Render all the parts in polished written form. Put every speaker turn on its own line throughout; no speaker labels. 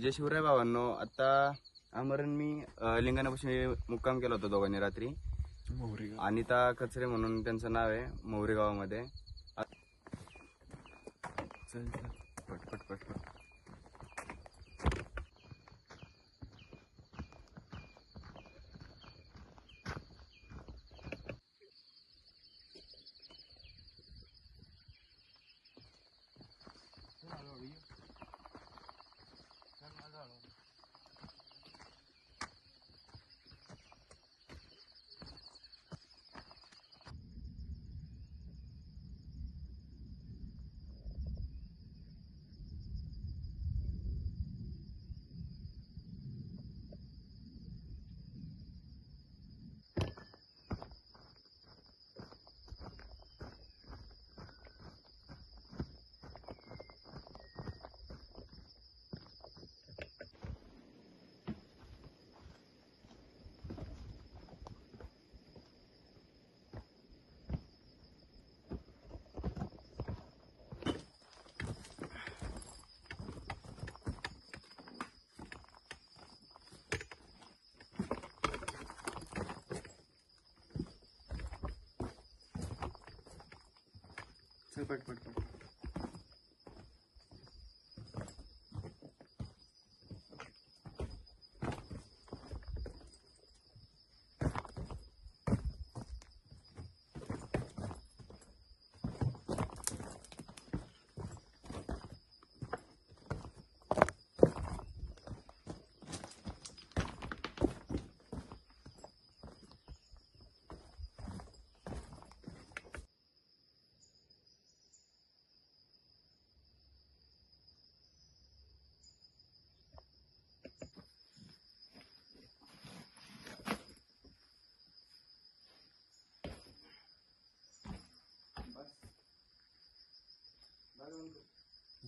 जय शिवराय भावांनो. आता आमरण मी लिंगाणापाशी मुक्काम केला होता दोघांनी रात्री. अनिता कचरे म्हणून त्यांचं नाव आहे, मोहरी गावामध्ये. चल चल पट पट पट पट. चल पट पट पट.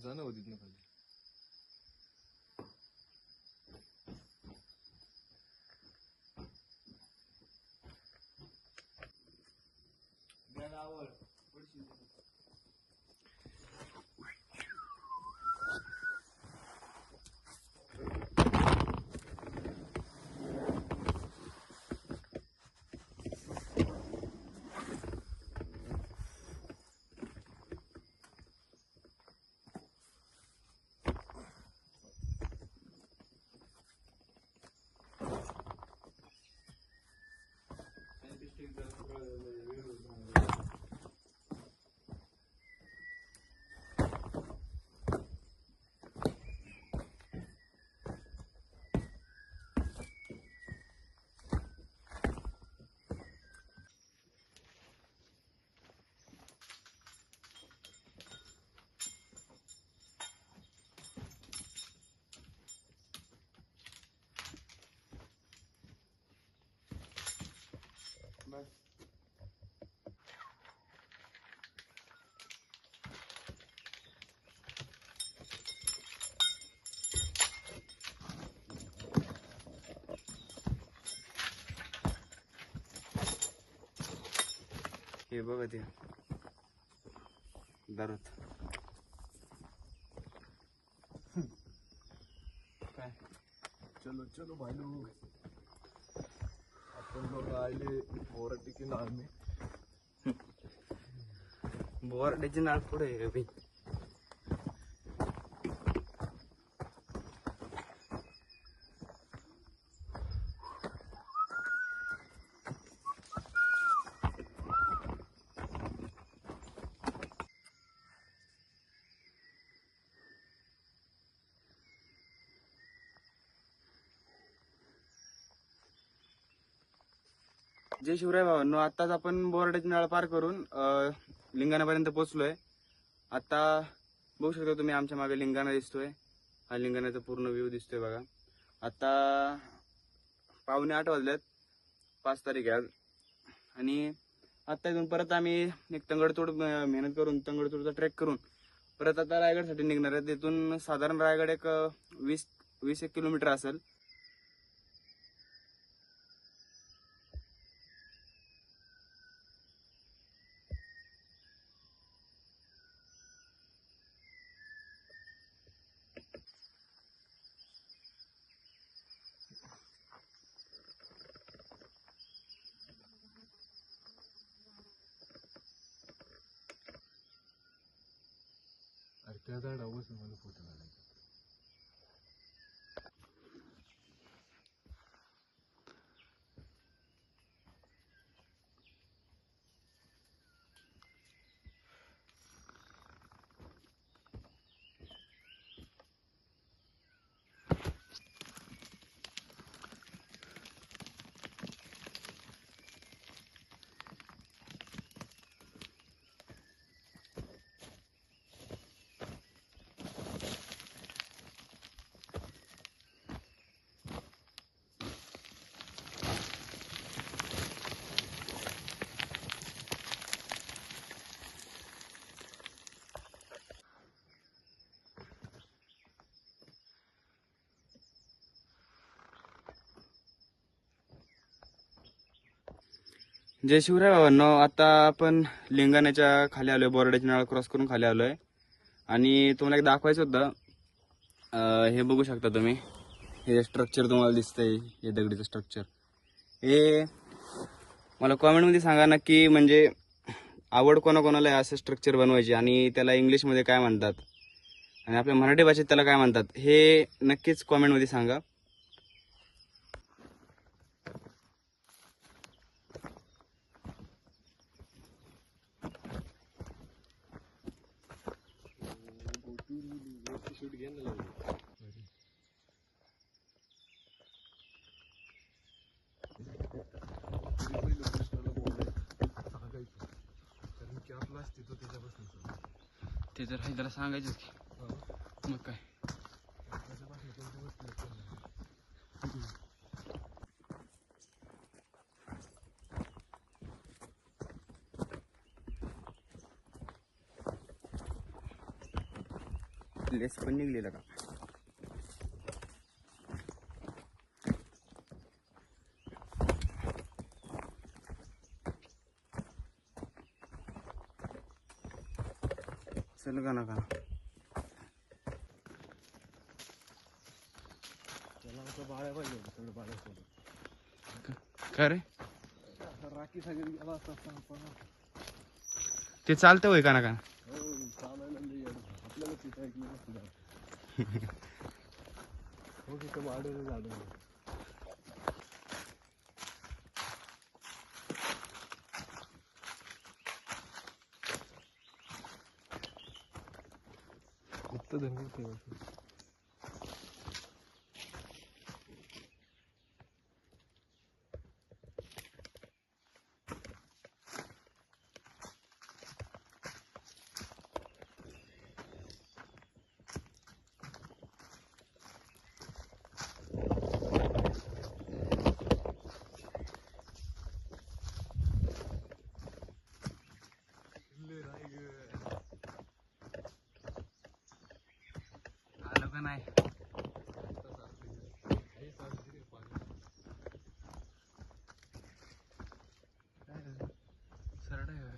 जाणं होतीत ना खाली.
हे बघा ते दारूत काय.
चलो चलो भाई लोग, अपन लोग आले बोराटी के नाल में.
बोराड्याची नाळ पुढे आहे भाई. जय शिवराय भावांनो. आताच आपण बोराड्याची नाळ पार करून लिंगाणापर्यंत पोहोचलोय. आता बघू शकता तुम्ही, आमच्या मागे लिंगाणा दिसतोय. हा लिंगाणाचा पूर्ण व्ह्यू दिसतोय बघा. आता 7:45 वाजल्यात, 5 तारीख आहे आज. आणि आता इथून परत आम्ही एक तंगडतोड मेहनत करून तंगडतोडचा ट्रेक करून परत आता रायगडसाठी निघणार आहे. तिथून साधारण रायगड एक 20-21 किलोमीटर असेल.
त्या झाडावर बसून मला फोटो काढायचा.
जय शिवराय भावांनो, आता आपण लिंगाण्याच्या खाली आलोय, बोराड्याची नाळ क्रॉस करून खाली आलोय. आणि तुम्हाला एक दाखवायचं होतं. हे बघू शकता तुम्ही, हे स्ट्रक्चर तुम्हाला दिसतंय, हे दगडीचं स्ट्रक्चर. हे मला कॉमेंटमध्ये सांगा नक्की, म्हणजे आवड कोणाकोणाला आहे असं स्ट्रक्चर बनवायची, आणि त्याला इंग्लिशमध्ये काय म्हणतात आणि आपल्या मराठी भाषेत त्याला काय म्हणतात, हे नक्कीच कॉमेंटमध्ये सांगा.
शूट घे ना लावून. पहिलं कृष्णाला बोलायचं, सांगायचं, कारण की आपला अस्तित्व त्याच्यापासून चालू.
ते जर त्याला सांगायचं की मग काय.
त्याच्यापासून कोणत्या वस्तूला चालणार.
लेस पण निघलेला का? चल का नका.
त्याला असं बाळ्या पाहिजे होतं, थोडं बाळ्यासोबत.
काय रे,
राखी सागर गेला असता आपण.
ते चालतं होय का नका?
हो, चालायला लई येडं. आपल्याला तिथं ऐकलं नसतं. हो, तिथं वाढवलं झाडं. गुप्त धन ठेवायचं.
आलं का नाही? सरळ आहे होय.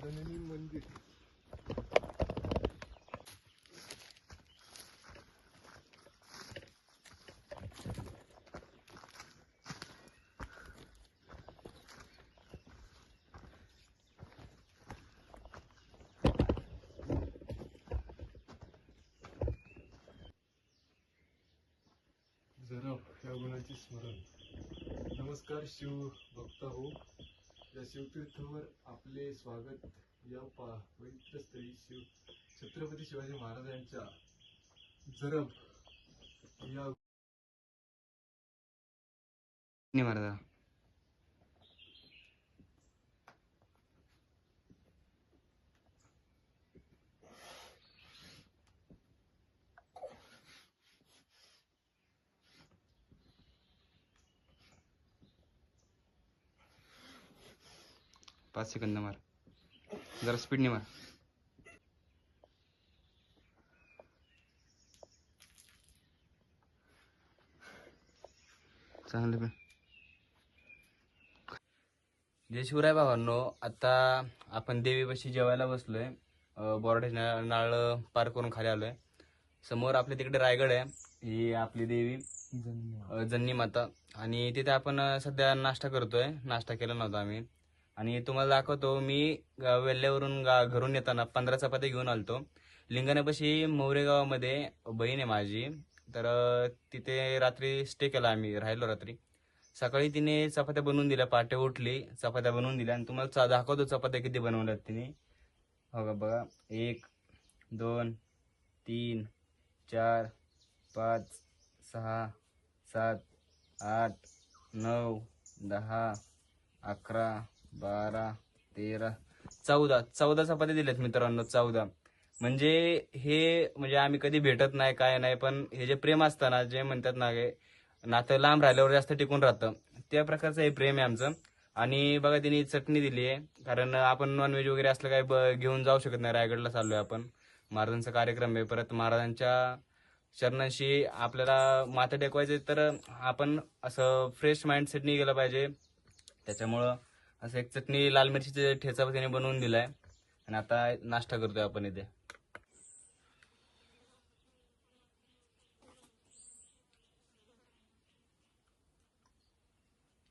धननी मंदिर. जरा या गुणाचे स्मरण. नमस्कार शिव भक्त हो, या शिवतीर्थावर आपले स्वागत. या पवित्र स्थळी छत्रपती शिवाजी महाराजांच्या जरब या
नाही महाराजा. पाच सेकंद मार, जरा स्पीडने मार. चांगलं पण. जय शिवराय भावांनो, आता आपण देवीपाशी जेवायला बसलोय. बोराड्याची नाळ पार करून खाली आलोय. समोर आपल्या तिकडे रायगड आहे, ही आपली देवी जन्नी माता. आणि तिथे आपण सध्या नाश्ता करतोय, नाश्ता केला नव्हता आम्ही. आणि तुम्हाला दाखवतो मी वेल्ल्यावरून घरून येताना 15 चपात्या घेऊन आलतो. लिंगाण्यापाशी मोरे गावामध्ये बहीण आहे माझी, तर तिथे रात्री स्टे केला, आम्ही राहिलो रात्री. सकाळी तिने चपात्या बनवून दिल्या, पहाटे उठली चपात्या बनवून दिल्या. आणि तुम्हाला दाखवतो चपात्या किती बनवल्यात तिने. हो बघा, 1 2 3 4 5 6 7 8 9 10 11 12 13 14 चपात्या दिल्यात मित्रांनो, 14. म्हणजे आम्ही कधी भेटत नाही काय नाही, पण हे जे प्रेम असतं ना, जे म्हणतात ना नातं लांब राहिल्यावर जास्त टिकून राहतं, त्या प्रकारचं हे प्रेम आहे आमचं. आणि बघा तिने चटणी दिली आहे, कारण आपण नॉनव्हेज वगैरे असलं काय घेऊन जाऊ शकत नाही. रायगडला चाललोय आपण, महाराजांचा कार्यक्रम आहे, परत महाराजांच्या चरणांशी आपल्याला माथा टेकवायचे, तर आपण असं फ्रेश माइंडसेटनी गेलं पाहिजे. त्याच्यामुळं असं एक चटणी लाल मिरचीचे ठेचा त्याने बनवून दिलाय. आणि आता नाश्ता करतोय आपण इथे.